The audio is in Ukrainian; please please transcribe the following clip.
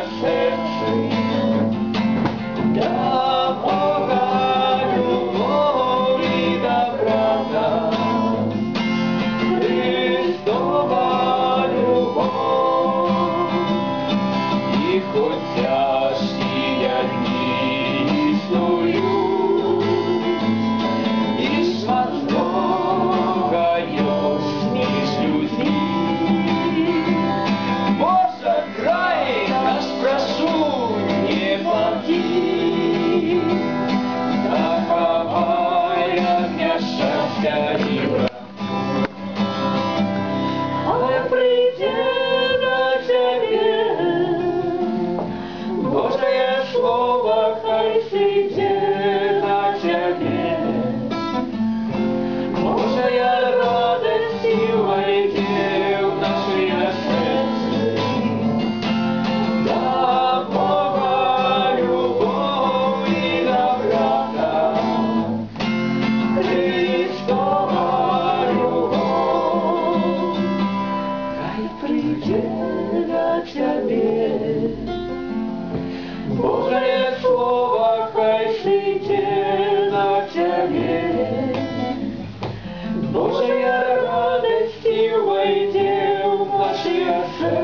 наших серців. Да Бога любов і доброта, Христова любов, і хоча сія дні існують, і смазрогаю між людьми, Боже, край наш прошу не плати, заховай огня щастя і брат. Але прийде на тебе Божє слово, хай сидить на тебе. Божая радость и войде в наши сердце. Да Бога любовь и доброта, Христова любовь, хай придет на тебе. Божие слово, хай сидит на тебе. Божья радость и войде в наши сердца.